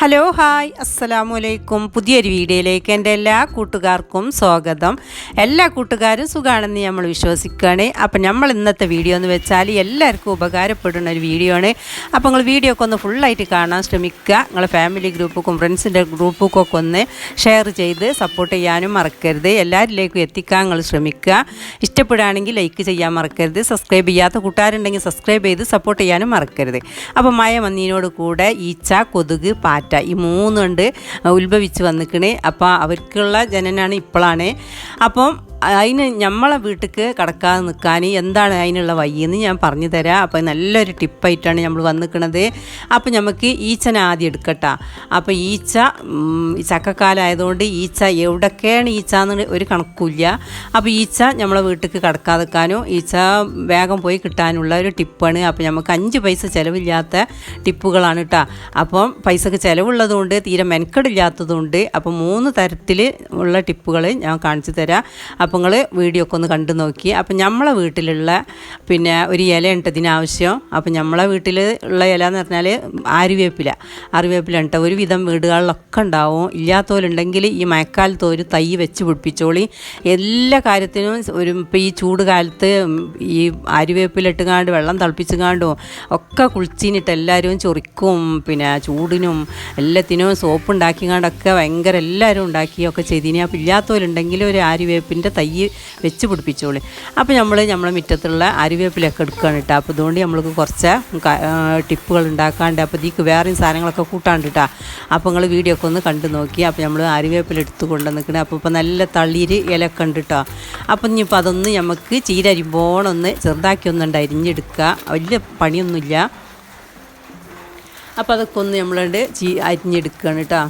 Hello hi അസ്സലാമു അലൈക്കും. പുതിയൊരു വീഡിയോയിലേക്ക് എൻ്റെ എല്ലാ കൂട്ടുകാർക്കും സ്വാഗതം. എല്ലാ കൂട്ടുകാരും സുഖമാണെന്ന് നമ്മൾ വിശ്വസിക്കുകയാണ്. അപ്പം നമ്മൾ ഇന്നത്തെ വീഡിയോ എന്ന് വെച്ചാൽ എല്ലാവർക്കും ഉപകാരപ്പെടുന്ന ഒരു വീഡിയോ ആണ്. അപ്പോൾ നിങ്ങൾ വീഡിയോ ഒക്കെ ഒന്ന് ഫുള്ളായിട്ട് കാണാൻ ശ്രമിക്കുക. നിങ്ങളെ ഫാമിലി ഗ്രൂപ്പുക്കും ഫ്രണ്ട്സിൻ്റെ ഗ്രൂപ്പൊക്കെ ഒന്ന് ഷെയർ ചെയ്ത് സപ്പോർട്ട് ചെയ്യാനും മറക്കരുത്. എല്ലാവരിലേക്കും എത്തിക്കാൻ നിങ്ങൾ ശ്രമിക്കുക. ഇഷ്ടപ്പെടുകയാണെങ്കിൽ ലൈക്ക് ചെയ്യാൻ മറക്കരുത്. സബ്സ്ക്രൈബ് ചെയ്യാത്ത കൂട്ടുകാരുണ്ടെങ്കിൽ സബ്സ്ക്രൈബ് ചെയ്ത് സപ്പോർട്ട് ചെയ്യാനും മറക്കരുത്. അപ്പോൾ മഴ വന്നതിനോട് കൂടെ ഈച്ച, കൊതുക്, പാറ്റ ഈ മൂന്നുണ്ട് ഉത്ഭവിച്ച് വന്നിക്കണേ. അപ്പോൾ അവർക്കുള്ള ജനനാണ് ഇപ്പോഴാണ്. അപ്പം അതിന് നമ്മളെ വീട്ടിലേക്ക് കടക്കാതെ നിൽക്കാൻ എന്താണ് അതിനുള്ള വഴിയെന്ന് ഞാൻ പറഞ്ഞു തരാം. അപ്പോൾ നല്ലൊരു ടിപ്പായിട്ടാണ് നമ്മൾ വന്നിക്കണത്. അപ്പോൾ നമുക്ക് ഈച്ചനെ ആദ്യം എടുക്കട്ടോ. അപ്പോൾ ഈച്ച ചക്കക്കാലമായതുകൊണ്ട് ഈച്ച എവിടൊക്കെയാണ് ഈച്ച എന്ന് ഒരു കണക്കില്ല. അപ്പോൾ ഈച്ച നമ്മളെ വീട്ടിലേക്ക് കടക്കാതെ നിൽക്കാനും ഈച്ച വേഗം പോയി കിട്ടാനുള്ള ഒരു ടിപ്പാണ്. അപ്പോൾ നമുക്ക് 5 പൈസ ചിലവില്ലാത്ത ടിപ്പുകളാണ് കേട്ടോ. അപ്പം പൈസക്ക് ചിലവുള്ളതുകൊണ്ട് തീരെ മെനക്കെടില്ലാത്തതുകൊണ്ട് അപ്പോൾ 3 തരത്തിൽ ഉള്ള ടിപ്പുകൾ ഞാൻ കാണിച്ചു തരാം. അപ്പോൾ നിങ്ങൾ വീഡിയോ ഒക്കെ ഒന്ന് കണ്ടു നോക്കി. അപ്പം നമ്മളെ വീട്ടിലുള്ള പിന്നെ ഒരു ഇല ഉണ്ട് ഇതിനാവശ്യം. അപ്പം നമ്മളെ വീട്ടിൽ ഉള്ള ഇല എന്ന് പറഞ്ഞാൽ ആര്യവേപ്പില ഉണ്ട്. ഒരുവിധം വീടുകളിലൊക്കെ ഉണ്ടാവും. ഇല്ലാത്തവരുണ്ടെങ്കിൽ ഈ മഴക്കാലത്ത് ഒരു തൈ വെച്ച് പിടിപ്പിച്ചോളി. എല്ലാ കാര്യത്തിനും ഇപ്പോൾ ഈ ചൂട് കാലത്ത് ഈ ആര്യവേപ്പില ഇട്ടുകാണ്ട് വെള്ളം തിളപ്പിച്ചുകാണ്ടും ഒക്കെ കുളിച്ചിട്ട് എല്ലാവരും ചൊറിക്കും. പിന്നെ ചൂടിനും എല്ലാത്തിനും സോപ്പ് ഉണ്ടാക്കിക്കാണ്ടൊക്കെ ഭയങ്കര എല്ലാവരും ഉണ്ടാക്കിയൊക്കെ ചെയ്തിനി. അപ്പോൾ ഇല്ലാത്തവരുണ്ടെങ്കിൽ ഒരു ആര്യവേപ്പിൻ്റെ തൈ വെച്ച് പിടിപ്പിച്ചോളി. അപ്പോൾ നമ്മളെ മുറ്റത്തുള്ള ആര്യവേപ്പിലൊക്കെ എടുക്കുകയാണ് കേട്ടോ. അപ്പോൾ അതുകൊണ്ട് നമ്മൾക്ക് കുറച്ച് ടിപ്പുകൾ ഉണ്ടാക്കാണ്ട് അപ്പോൾ ഇതിക്ക് വേറെയും സാധനങ്ങളൊക്കെ കൂട്ടാണ്ട് കേട്ടോ. അപ്പോൾ നിങ്ങൾ വീഡിയോ ഒക്കെ ഒന്ന് കണ്ടു നോക്കി. അപ്പോൾ നമ്മൾ ആര്യവേപ്പില എടുത്ത് കൊണ്ടു നിൽക്കണേ. അപ്പോൾ ഇപ്പോൾ നല്ല തളിര് ഇലയൊക്കെ ഉണ്ട് കേട്ടോ. അപ്പം ഇനിയിപ്പോൾ അതൊന്ന് നമുക്ക് ചീര അരിമ്പോണൊന്ന് ചെറുതാക്കി ഒന്നുണ്ട് അരിഞ്ഞെടുക്കുക. വലിയ പണിയൊന്നുമില്ല. അപ്പോൾ അതൊക്കെ ഒന്ന് നമ്മളുണ്ട് അരിഞ്ഞെടുക്കുകയാണ് കേട്ടോ.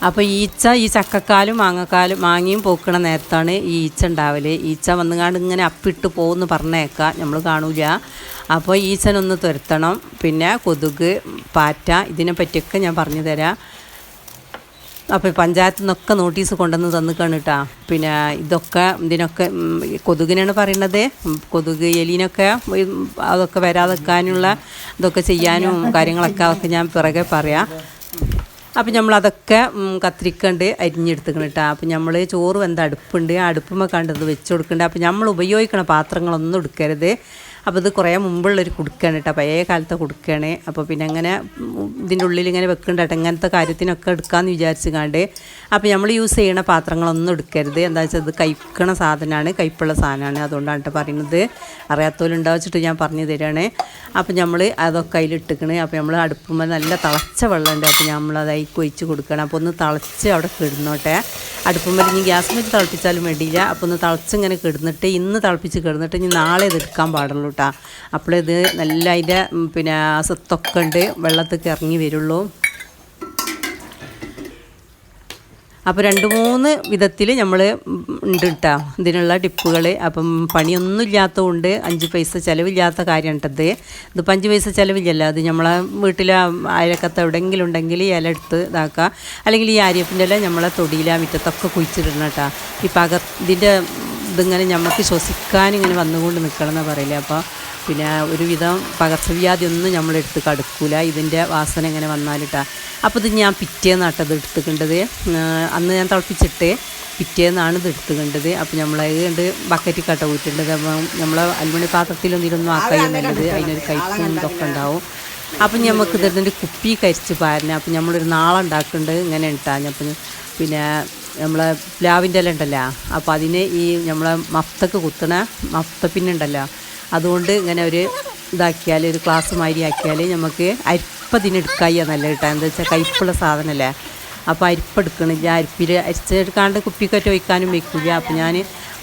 അപ്പോൾ ഈച്ച ഈ ചക്കക്കാലും മാങ്ങയും പോക്കണ നേരത്താണ് ഈ ഈച്ച ഉണ്ടാവൽ. ഈച്ച വന്നുകാണ്ട് ഇങ്ങനെ അപ്പിട്ട് പോകുമെന്ന് പറഞ്ഞേക്കാം, നമ്മൾ കാണൂല. അപ്പോൾ ഈച്ചനൊന്ന് തുരത്തണം. പിന്നെ കൊതുക്, പാറ്റ, ഇതിനെ പറ്റിയൊക്കെ ഞാൻ പറഞ്ഞു തരാം. അപ്പോൾ പഞ്ചായത്തിൽ നിന്നൊക്കെ നോട്ടീസ് കൊണ്ടുവന്ന് തന്നിക്കാണ് കേട്ടോ. പിന്നെ ഇതിനൊക്കെ കൊതുകിനാണ് പറയണത്. കൊതുക് എലിനൊക്കെ അതൊക്കെ വരാതെക്കാനുള്ള ഇതൊക്കെ ചെയ്യാനും കാര്യങ്ങളൊക്കെ അതൊക്കെ ഞാൻ പിറകെ പറയാം. അപ്പം നമ്മളതൊക്കെ കത്തിരിക്കണ്ട് അരിഞ്ഞെടുത്തുക്കണം കേട്ടോ. അപ്പം നമ്മൾ ചോറ് വെന്ത അടുപ്പുണ്ട്, ആ അടുപ്പുമ്പോൾ കണ്ടത് വെച്ച് കൊടുക്കുന്നുണ്ട്. അപ്പം നമ്മൾ ഉപയോഗിക്കണ പാത്രങ്ങളൊന്നും എടുക്കരുത്. അപ്പോൾ ഇത് കുറേ മുമ്പുള്ളൊരു കുടുക്കാണ് കേട്ടോ, പഴയ കാലത്തെ കുടുക്കാണ്. അപ്പോൾ പിന്നെ അങ്ങനെ ഇതിൻ്റെ ഉള്ളിൽ ഇങ്ങനെ വെക്കുന്നുണ്ട്. ഇങ്ങനത്തെ കാര്യത്തിനൊക്കെ എടുക്കാമെന്ന് വിചാരിച്ച് കണ്ട്. അപ്പോൾ നമ്മൾ യൂസ് ചെയ്യണ പാത്രങ്ങളൊന്നും എടുക്കരുത്. എന്താ വെച്ചാൽ ഇത് കയ്ക്കണ സാധനമാണ്, കയ്പ്പുള്ള സാധനമാണ്. അതുകൊണ്ടാണ് കേട്ടോ പറയുന്നത്. അറിയാത്തവരുണ്ടാവിച്ചിട്ട് ഞാൻ പറഞ്ഞു തരികയാണ്. അപ്പോൾ നമ്മൾ അതൊക്കെ അതിലിട്ടിക്കണ്. അപ്പോൾ നമ്മൾ അടുപ്പുമ്പോൾ നല്ല തിളച്ച വെള്ളമുണ്ട്. അപ്പോൾ നമ്മളത് അതിലേക്ക് ഒഴിച്ച് കൊടുക്കണം. അപ്പോൾ ഒന്ന് തിളച്ച് അവിടെ കിടന്നോട്ടെ. അടുപ്പുമ്പോൾ ഇനി ഗ്യാസ് വെച്ച് തിളപ്പിച്ചാലും വേണ്ടിയില്ല. അപ്പോൾ ഒന്ന് തിളച്ചിങ്ങനെ കിടന്നിട്ട് ഇന്ന് തിളപ്പിച്ച് കിടന്നിട്ട് ഇനി നാളെ ഇത് എടുക്കാൻ പാടുള്ളൂ കേട്ടോ. അപ്പോളിത് നല്ല അതിൻ്റെ പിന്നെ സത്തൊക്കെ ഉണ്ട്, വെള്ളത്തേക്ക് ഇറങ്ങി വരുള്ളൂ. അപ്പോൾ 2-3 വിധത്തിൽ നമ്മൾ ഉണ്ട് കേട്ടോ ഇതിനുള്ള ടിപ്പുകൾ. അപ്പം പണിയൊന്നും ഇല്ലാത്തതുകൊണ്ട് 5 പൈസ ചിലവില്ലാത്ത കാര്യം ഉണ്ടത്. ഇതിപ്പോൾ 5 പൈസ ചിലവില്ലല്ലോ. അത് നമ്മളെ വീട്ടിലെ അയലക്കത്ത് എവിടെയെങ്കിലും ഉണ്ടെങ്കിൽ ഇല എടുത്ത് ഇതാക്കുക. അല്ലെങ്കിൽ ഈ ആര്യപ്പിൻ്റെ ഇല നമ്മളെ തൊടിയില മുറ്റത്തൊക്കെ കുഴിച്ചിടണം കേട്ടോ. ഇതിൻ്റെ ഇതിങ്ങനെ നമുക്ക് ശ്വസിക്കാൻ ഇങ്ങനെ വന്നുകൊണ്ട് നിൽക്കണം എന്ന് പറയില്ല. അപ്പോൾ പിന്നെ ഒരുവിധം പകർച്ചവ്യാധി ഒന്നും നമ്മളെടുത്ത് കടുക്കൂല ഇതിൻ്റെ വാസന ഇങ്ങനെ വന്നാലിട്ടാ. അപ്പോൾ ഇത് ഞാൻ പിറ്റേന്നാട്ടത് എടുത്തുക്കേണ്ടത്. അന്ന് ഞാൻ തിളപ്പിച്ചിട്ട് പിറ്റേന്നാണ് ഇത് എടുത്തുക്കേണ്ടത്. അപ്പോൾ നമ്മളത് കണ്ട് ബക്കറ്റിൽ കട്ട ഊറ്റേണ്ടത്. അപ്പം നമ്മൾ അലുമിനിയം പാത്രത്തിലൊന്നും ഇതൊന്നും ആക്കാൻ നല്ലത്. അതിനൊരു കയ്പും ഇതൊക്കെ ഉണ്ടാവും. അപ്പം നമുക്ക് ഇതിൻ്റെ കുപ്പി കരിച്ച് പാരണം. അപ്പം നമ്മളൊരു നാളുണ്ടാക്കേണ്ടത് ഇങ്ങനെ ഇട്ടാൽ അപ്പം പിന്നെ നമ്മളെ പ്ലാവിൻ്റെ ഇല ഉണ്ടല്ലോ, അപ്പോൾ അതിന് ഈ നമ്മളെ മഫ്തക്ക് കുത്തണ മഫ്തപ്പിന്നുണ്ടല്ലോ, അതുകൊണ്ട് ഇങ്ങനെ ഒരു ഇതാക്കിയാൽ ഒരു ഗ്ലാസ് മാതിരി ആക്കിയാൽ നമുക്ക് അരിപ്പതിനെടുക്കായി നല്ല കിട്ടാൻ. എന്താ വെച്ചാൽ കയ്പുള്ള സാധനമല്ലേ. അപ്പോൾ അരിപ്പെടുക്കണില്ല. അരിച്ചെടുക്കാണ്ട് കുപ്പിക്കൊറ്റ ഒഴിക്കാനും വയ്ക്കില്ല. അപ്പോൾ ഞാൻ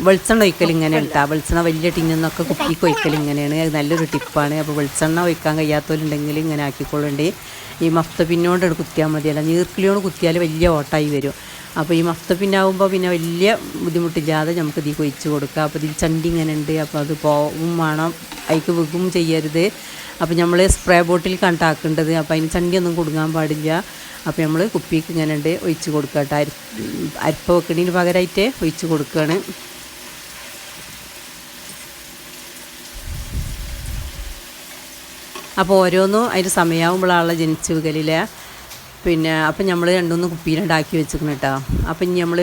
വെളിച്ചെണ്ണ ഒഴിക്കൽ ഇങ്ങനെ ഇട്ടാൽ വെളിച്ചെണ്ണ വലിയ ടിന്നൊക്കെ കുപ്പിക്ക് ഒഴിക്കൽ ഇങ്ങനെയാണ്. അത് നല്ലൊരു ടിപ്പാണ്. അപ്പോൾ വെളിച്ചെണ്ണ ഒഴിക്കാൻ കഴിയാത്തവരുണ്ടെങ്കിൽ ഇങ്ങനെ ആക്കിക്കൊള്ളണ്ടേ. ഈ മഫ്തപ്പിന്നോണ്ട് കുത്തിയാൽ മതിയല്ല, നീർക്കിളിയോട് കുത്തിയാൽ വലിയ ഓട്ടായി വരും. അപ്പോൾ ഈ മഫ്തപ്പിന്നാവുമ്പോൾ പിന്നെ വലിയ ബുദ്ധിമുട്ടില്ലാതെ നമുക്ക് ഇതിൽ ഒഴിച്ച് കൊടുക്കുക. അപ്പോൾ ഇതിൽ ചണ്ടി ഇങ്ങനെ ഉണ്ട്. അപ്പോൾ അത് പോവും വേണം, അതിക്ക് വിഗും ചെയ്യരുത്. അപ്പോൾ നമ്മൾ സ്പ്രേ ബോട്ടിൽ കണ്ടാക്കേണ്ടത്. അപ്പോൾ അതിന് ചണ്ടിയൊന്നും കൊടുക്കാൻ പാടില്ല. അപ്പോൾ നമ്മൾ കുപ്പിക്ക് ഇങ്ങനെ ഉണ്ട് ഒഴിച്ച് കൊടുക്കുക കേട്ടോ. അരിപ്പ വെക്കണതിന് പകരമായിട്ട് ഒഴിച്ച് കൊടുക്കുകയാണ്. അപ്പോൾ ഓരോന്നും അതിന് സമയമാകുമ്പോഴാണല്ലോ ജനിച്ച് വീകലില്ലേ. പിന്നെ അപ്പം നമ്മൾ 2-3 കുപ്പിയിലുണ്ടാക്കി വെച്ചിരിക്കണം കേട്ടോ. അപ്പം ഇനി നമ്മൾ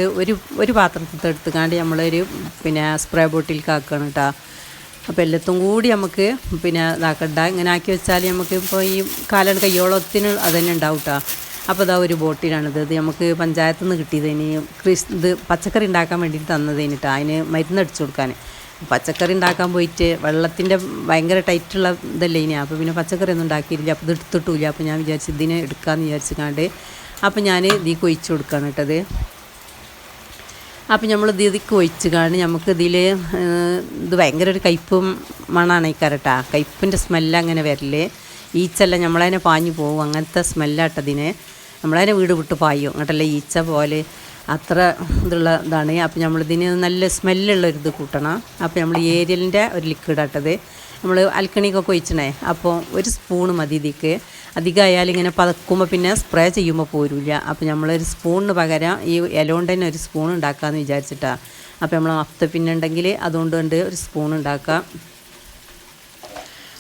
ഒരു പാത്രത്തിൽ എടുത്തുകൊണ്ട് നമ്മളൊരു പിന്നെ സ്പ്രേ ബോട്ടിലേക്ക് ആക്കണം കേട്ടോ. അപ്പോൾ എല്ലാത്തും കൂടി നമുക്ക് പിന്നെ ഇതാക്കണ്ട, ഇങ്ങനെ ആക്കി വെച്ചാൽ നമുക്ക് ഇപ്പോൾ ഈ കാലം കയ്യോളത്തിന് അത് തന്നെ ഉണ്ടാവും കേട്ടോ. അപ്പോൾ ഇതാ ഒരു ബോട്ടിലാണിത്. ഇത് നമുക്ക് പഞ്ചായത്തിൽ നിന്ന് കിട്ടിയതിന് ഇത് പച്ചക്കറി ഉണ്ടാക്കാൻ വേണ്ടിയിട്ട് തന്നതിന് കേട്ടോ. അതിന് മരുന്നടിച്ചു കൊടുക്കാൻ. പച്ചക്കറി ഉണ്ടാക്കാൻ പോയിട്ട് വെള്ളത്തിൻ്റെ ഭയങ്കര ടൈറ്റുള്ള ഇതല്ലേ ഇനി. അപ്പോൾ പിന്നെ പച്ചക്കറി ഒന്നും ഉണ്ടാക്കിയില്ല. അപ്പോൾ ഇത് എടുത്തിട്ടില്ല. അപ്പോൾ ഞാൻ വിചാരിച്ചു ഇതിനെ എടുക്കാമെന്ന് വിചാരിച്ചിക്കാണ്ട് അപ്പോൾ ഞാൻ ഇതിലേക്ക് ഒഴിച്ച് കൊടുക്കുകയാണ് കേട്ടത്. അപ്പം നമ്മൾ ഇതിലേക്ക് ഒഴിച്ച് കാണി നമുക്ക് ഇതിൽ ഇത് ഭയങ്കര ഒരു കയ്പ്പും മണമാണ് ഈ കരട്ടാ. കയ്പ്പിൻ്റെ സ്മെല്ല് അങ്ങനെ വരല്. ഈച്ചല്ല നമ്മളതിനെ പാഞ്ഞു പോകും, അങ്ങനത്തെ സ്മെല്ലാട്ടതിനെ. നമ്മളതിനെ വീട് വിട്ട് പായും അങ്ങോട്ടല്ലേ ഈച്ച പോലെ അത്ര ഇതുള്ള ഇതാണ്. അപ്പോൾ നമ്മളിതിന് നല്ല സ്മെല്ലുള്ളൊരിത് കൂട്ടണം. അപ്പോൾ നമ്മൾ ഏരിയലിൻ്റെ ഒരു ലിക്വിഡ് ആട്ടത് നമ്മൾ അൽക്കണിക്കൊക്കെ ഒഴിച്ചണേ. അപ്പോൾ ഒരു സ്പൂണ് മതി ഇതിക്ക്. അധികമായാലും ഇങ്ങനെ പതക്കുമ്പോൾ പിന്നെ സ്പ്രേ ചെയ്യുമ്പോൾ പോരില്ല. അപ്പോൾ നമ്മളൊരു സ്പൂണിന് പകരം ഈ ഇല കൊണ്ട് തന്നെ ഒരു സ്പൂൺ ഉണ്ടാക്കാമെന്ന് വിചാരിച്ചിട്ടാണ്. അപ്പോൾ നമ്മൾ മത്ത പിന്നെ ഉണ്ടെങ്കിൽ അതുകൊണ്ട് ഒരു സ്പൂൺ ഉണ്ടാക്കാം.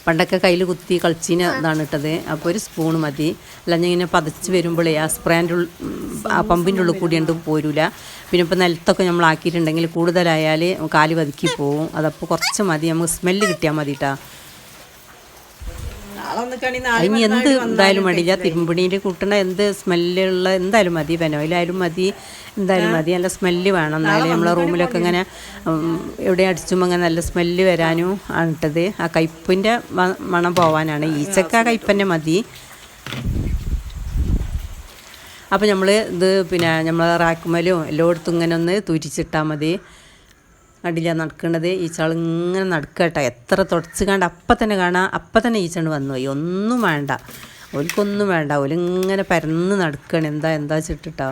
പണ്ടൊക്കെ കയ്യിൽ കുത്തി കളിച്ചിന് ഇതാണ് ഇട്ടത്. അപ്പോൾ ഒരു സ്പൂൺ മതി. അല്ലെങ്കിൽ ഇങ്ങനെ പതച്ച് വരുമ്പോഴേ ആ സ്പ്രേൻ്റെ ആ പമ്പിൻ്റെ ഉള്ളിൽ കൂടി ഉണ്ട് പോരില്ല. പിന്നെ ഇപ്പോൾ നിലത്തൊക്കെ നമ്മൾ ആക്കിയിട്ടുണ്ടെങ്കിൽ കൂടുതലായാൽ കാല് പതുക്കി പോവും. അതപ്പോൾ കുറച്ച് മതി, നമുക്ക് സ്മെല്ല് കിട്ടിയാൽ മതി കേട്ടോ. ഇനി എന്ത് എന്തായാലും മടിയില്ല. തിരുമ്പണിയിൽ കൂട്ടണ എന്ത് സ്മെല്ലുള്ള എന്തായാലും മതി. പെനോയിലായാലും മതി, എന്തായാലും മതി. നല്ല സ്മെല്ല് വേണം. എന്നാലും നമ്മളെ റൂമിലൊക്കെ ഇങ്ങനെ എവിടെ അടിച്ചുമ്പോൾ അങ്ങനെ നല്ല സ്മെല്ല് വരാനും ആണ് ഇട്ടത്. ആ കയ്പ്പിൻ്റെ മണം പോവാനാണ്. ഈച്ചക്ക ആ കയ്പ്പന്നെ മതി. അപ്പോൾ നമ്മൾ ഇത് പിന്നെ നമ്മൾ റാക്കുമലും എല്ലായിടത്തും ഇങ്ങനെ ഒന്ന് തൂറ്റിച്ചിട്ടാൽ മതി. അടിയിലാണ് നടക്കേണ്ടത്. ഈച്ചകൾ ഇങ്ങനെ നടക്കട്ടെ. എത്ര തുടച്ച് കണ്ട് അപ്പം തന്നെ കാണാം, അപ്പം തന്നെ ഈച്ചണ്ട് വന്നു പോയി. ഒന്നും വേണ്ട, ഓൽക്കൊന്നും വേണ്ട. ഓലിങ്ങനെ പരന്ന് നടക്കുകയാണ്. എന്താ വെച്ചിട്ടിട്ടോ.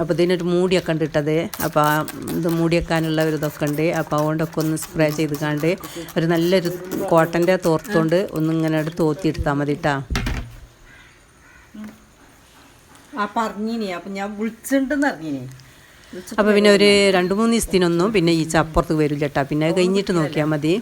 അപ്പോൾ ഇതിനൊരു മൂടിയൊക്കെ ഉണ്ട് ഇട്ടത്. അപ്പോൾ ആ ഇത് മൂടി വെക്കാനുള്ള ഒരു ഇതൊക്കെ ഉണ്ട്. അപ്പോൾ അതുകൊണ്ടൊക്കെ ഒന്ന് സ്പ്രേ ചെയ്ത് കണ്ട് ഒരു നല്ലൊരു കോട്ടൻ്റെ തോർത്തുകൊണ്ട് ഒന്നിങ്ങനെ തോത്തിയെടുത്താൽ മതി കേട്ടോ. പറഞ്ഞിനി അപ്പം ഞാൻ വിളിച്ചിട്ടുണ്ടെന്ന് അറിഞ്ഞിനി. അപ്പോൾ പിന്നെ ഒരു 2-3 ദിവസത്തിനൊന്നും പിന്നെ ഈച്ച അപ്പുറത്ത് വരില്ല കേട്ടോ. പിന്നെ അത് കഴിഞ്ഞിട്ട് നോക്കിയാൽ മതി.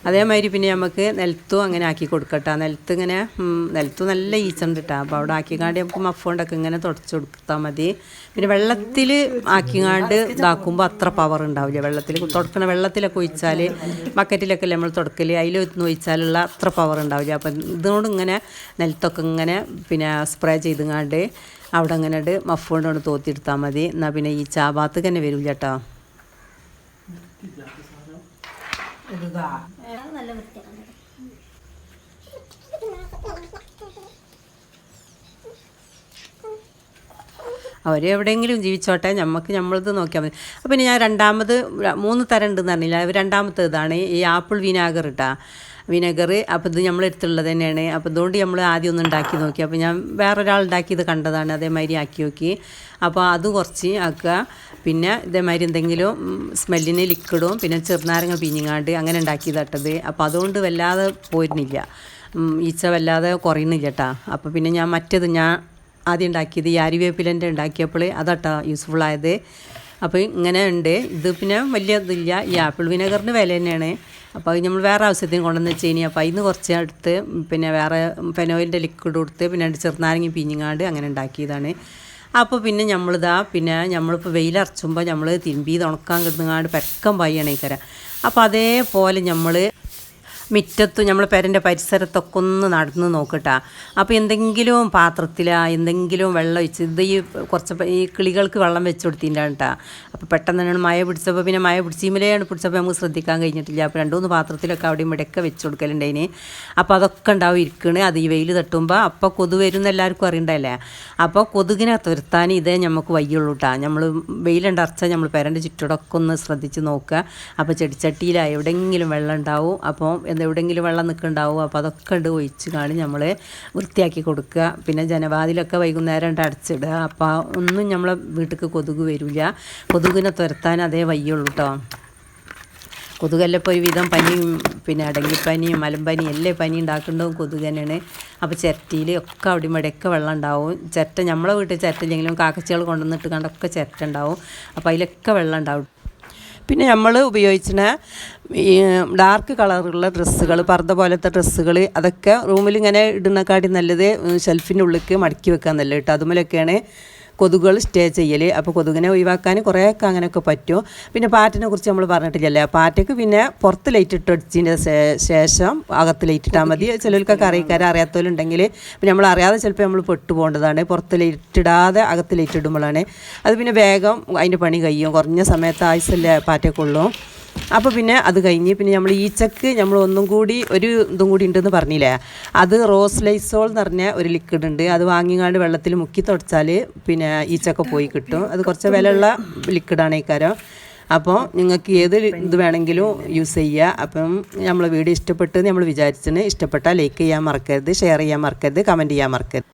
അതേമാതിരി പിന്നെ നമുക്ക് നിലത്തും അങ്ങനെ ആക്കി കൊടുക്കട്ടോ. നിലത്ത് നല്ല ഈച്ച ഉണ്ട് കേട്ടോ. അപ്പോൾ അവിടെ ആക്കിക്കാണ്ട് നമുക്ക് മഫോണ്ടൊക്കെ ഇങ്ങനെ തുടച്ച് കൊടുത്താൽ മതി. പിന്നെ വെള്ളത്തിൽ ആക്കിക്കാണ്ട് ഇതാക്കുമ്പോൾ അത്ര പവർ ഉണ്ടാവില്ല. വെള്ളത്തിൽ തുടക്കണ വെള്ളത്തിലൊക്കെ ഒഴിച്ചാൽ ബക്കറ്റിലൊക്കെ അല്ലേ നമ്മൾ തുടക്കൽ, അതിലൊന്ന് ഒഴിച്ചാലുള്ള അത്ര പവർ ഉണ്ടാവില്ല. അപ്പം ഇതുകൊണ്ട് ഇങ്ങനെ നിലത്തൊക്കെ ഇങ്ങനെ പിന്നെ സ്പ്രേ ചെയ്തുകൊണ്ട് അവിടെ അങ്ങനെ മഫോണ്ട് കൊണ്ട് തോത്തിയെടുത്താൽ മതി. എന്നാൽ പിന്നെ ഈ ഭാഗത്തേക്ക് തന്നെ വരില്ല കേട്ടോ. നല്ല വൃത്തിയാണ്. അവരെവിടെയെങ്കിലും ജീവിച്ചോട്ടെ, നമ്മളത് നോക്കിയാൽ മതി. അപ്പോൾ പിന്നെ ഞാൻ 3 തരം ഉണ്ടെന്ന് പറഞ്ഞില്ല. രണ്ടാമത്തെ ഇതാണ് ഈ ആപ്പിൾ വിനാഗർ ഇട്ടാ. വിനെഗർ. അപ്പോൾ ഇത് നമ്മളെടുത്തുള്ളത് തന്നെയാണ്. അപ്പോൾ ഇതുകൊണ്ട് നമ്മൾ ആദ്യം ഒന്ന് ഉണ്ടാക്കി നോക്കി. അപ്പോൾ ഞാൻ വേറൊരാൾ ഉണ്ടാക്കിയത് കണ്ടതാണ്, അതേമാതിരി ആക്കി നോക്കി. അപ്പോൾ അത് കുറച്ച് ആക്കുക. പിന്നെ ഇതേമാതിരി എന്തെങ്കിലും സ്മെല്ലിന് ലിക്വിഡും പിന്നെ ചെറുനാരങ്ങ പിഞ്ഞിങ്ങാണ്ട് അങ്ങനെ ഉണ്ടാക്കിയതട്ടത്. അപ്പോൾ അതുകൊണ്ട് വല്ലാതെ പോരുന്നില്ല, ഈച്ച വല്ലാതെ കുറയുന്നില്ല കേട്ടോ. അപ്പോൾ പിന്നെ ഞാൻ മറ്റേത് ആദ്യം ഉണ്ടാക്കിയത് ഈ അരിവേപ്പിലൻ്റെ ഉണ്ടാക്കിയപ്പോൾ അതാട്ടോ യൂസ്ഫുള്ളായത്. അപ്പോൾ ഇങ്ങനെ ഉണ്ട്. ഇത് പിന്നെ വലിയ ഇതില്ല. ഈ ആപ്പിൾ വിനെഗറിന് വില തന്നെയാണ്. അപ്പോൾ അത് നമ്മൾ വേറെ ആവശ്യത്തിന് കൊണ്ടുവന്ന് വെച്ച് കഴിഞ്ഞാൽ അപ്പോൾ അതിന് കുറച്ച് എടുത്ത് പിന്നെ വേറെ ഫെനോയിലിൻ്റെ ലിക്വിഡ് കൊടുത്ത് പിന്നെ ചെറുനാരങ്ങി പിഞ്ഞിങ്ങാണ്ട് അങ്ങനെ ഉണ്ടാക്കിയതാണ്. അപ്പോൾ പിന്നെ നമ്മളിപ്പോൾ വെയിലറച്ചുമ്പോൾ നമ്മൾ തിരുമ്പി ഉണക്കാൻ കിടന്നുങ്ങാണ്ട് പെക്കം പയ്യണേക്കര. അപ്പോൾ അതേപോലെ നമ്മൾ മുറ്റത്തും നമ്മൾ പെരൻ്റെ പരിസരത്തൊക്കെ ഒന്ന് നടന്ന് നോക്കട്ടാ. അപ്പോൾ എന്തെങ്കിലും പാത്രത്തിലോ വെള്ളം ഒഴിച്ച് ഇത് ഈ കിളികൾക്ക് വെള്ളം വെച്ച് കൊടുത്തിട്ടാണ് കേട്ടോ. അപ്പോൾ പെട്ടെന്ന് തന്നെയാണ് മഴ പിടിച്ചപ്പോൾ പിന്നെ മഴ പിടിച്ചീമലെയാണ് പിടിച്ചപ്പോൾ നമുക്ക് ശ്രദ്ധിക്കാൻ കഴിഞ്ഞിട്ടില്ല. അപ്പോൾ 2-3 പാത്രത്തിലൊക്കെ അവിടെയും ഇവിടെയൊക്കെ വെച്ച് കൊടുക്കലുണ്ടതിന്. അപ്പോൾ അതൊക്കെ ഉണ്ടാവും ഇരിക്കണ്. അത് ഈ വെയിൽ തട്ടുമ്പോൾ അപ്പോൾ കൊതു വരുമെന്ന് എല്ലാവർക്കും അറിയണ്ടല്ലേ. അപ്പോൾ കൊതുകിനെ തുരത്താൻ ഇതേ നമുക്ക് വയ്യുള്ളൂ കേട്ടോ. നമ്മൾ വെയിലുണ്ടറച്ചാൽ നമ്മൾ പെരൻ്റെ ചുറ്റോടൊക്കെ ഒന്ന് ശ്രദ്ധിച്ച് നോക്കുക. അപ്പോൾ ചെടിച്ചട്ടിയിൽ എവിടെയെങ്കിലും വെള്ളം ഉണ്ടാവും. അപ്പോൾ എവിടെയെങ്കിലും വെള്ളം നിൽക്കുന്നുണ്ടാവും. അപ്പോൾ അതൊക്കെ ഒഴിച്ച് കാണി നമ്മൾ വൃത്തിയാക്കി കൊടുക്കുക. പിന്നെ ജനവാതിലൊക്കെ വൈകുന്നേരം അടച്ചിടുക. അപ്പോൾ ഒന്നും നമ്മളെ വീട്ടിലേക്ക് കൊതുക് വരില്ല. കൊതുകിനെ തുരത്താൻ അതേ വയ്യുള്ളൂ കേട്ടോ. കൊതുകെല്ലാം ഇപ്പോൾ ഒരുവിധം പനിയും പിന്നെ അടങ്ങിപ്പനിയും മലമ്പനിയും എല്ലാം പനി ഉണ്ടാക്കേണ്ടതും കൊതുക് തന്നെയാണ്. അപ്പോൾ ചിരട്ടിയിൽ ഒക്കെ അവിടെ ഇവിടെയൊക്കെ വെള്ളം ഉണ്ടാവും. നമ്മളെ വീട്ടിൽ ചിരട്ടില്ലെങ്കിലും കാക്കച്ചികൾ കൊണ്ടുവന്നിട്ട് കണ്ടൊക്കെ ചിരട്ട ഉണ്ടാവും. അപ്പോൾ അതിലൊക്കെ വെള്ളം ഉണ്ടാവും. പിന്നെ നമ്മൾ ഉപയോഗിക്കുന്ന ഈ ഡാർക്ക് കളറുള്ള ഡ്രസ്സുകൾ, പർദ്ദ പോലത്തെ ഡ്രസ്സുകൾ, അതൊക്കെ റൂമിൽ ഇങ്ങനെ ഇടുന്നക്കാട്ടി നല്ലത് ഷെൽഫിൻ്റെ ഉള്ളിലേക്ക് മടക്കി വെക്കാൻ നല്ലത് കേട്ടോ. അതുമൂലൊക്കെയാണ് കൊതുകുകൾ സ്റ്റേ ചെയ്യൽ. അപ്പോൾ കൊതുകിനെ ഒഴിവാക്കാൻ കുറേയൊക്കെ അങ്ങനെയൊക്കെ പറ്റും. പിന്നെ പാറ്റിനെ കുറിച്ച് നമ്മൾ പറഞ്ഞിട്ടില്ലല്ലേ. പാറ്റയ്ക്ക് പിന്നെ പുറത്ത് ലൈറ്റ് ഇട്ടടിച്ചതിൻ്റെ ശേഷം അകത്ത് ലൈറ്റ് ഇട്ടാൽ മതി. ചിലർക്കൊക്കെ അറിയാത്തവരുണ്ടെങ്കിൽ പിന്നെ നമ്മൾ അറിയാതെ ചിലപ്പോൾ നമ്മൾ പെട്ടുപോകേണ്ടതാണ്. പുറത്ത് ലൈറ്റ് ഇടാതെ അകത്ത് ലൈറ്റ് ഇടുമ്പോഴാണ് അത് പിന്നെ വേഗം അതിൻ്റെ പണി കഴിയും. കുറഞ്ഞ സമയത്ത് ആയുസല്ലേ പാറ്റയ്ക്കുള്ളൂ. അപ്പോൾ പിന്നെ അത് കഴിഞ്ഞ് പിന്നെ നമ്മൾ ഈച്ചക്ക് നമ്മൾ ഒന്നും കൂടി ഒരു ഇതും കൂടി ഉണ്ടെന്ന് പറഞ്ഞില്ലേ, അത് റോസ് ലൈസോൾ എന്ന് പറഞ്ഞ ഒരു ലിക്വിഡ് ഉണ്ട്. അത് വാങ്ങിങ്ങാണ്ട് വെള്ളത്തിൽ മുക്കി തുടച്ചാൽ പിന്നെ ഈച്ചൊക്കെ പോയി കിട്ടും. അത് കുറച്ച് വിലയുള്ള ലിക്വിഡാണ് ഈ കാര്യം. അപ്പോൾ നിങ്ങൾക്ക് ഏത് ഇത് വേണമെങ്കിലും യൂസ് ചെയ്യുക. അപ്പം നമ്മളെ വീഡിയോ ഇഷ്ടപ്പെട്ട് നമ്മൾ വിചാരിച്ചതിന് ഇഷ്ടപ്പെട്ടാൽ ലൈക്ക് ചെയ്യാൻ മറക്കരുത്, ഷെയർ ചെയ്യാൻ മറക്കരുത്, കമൻറ്റ് ചെയ്യാൻ മറക്കരുത്.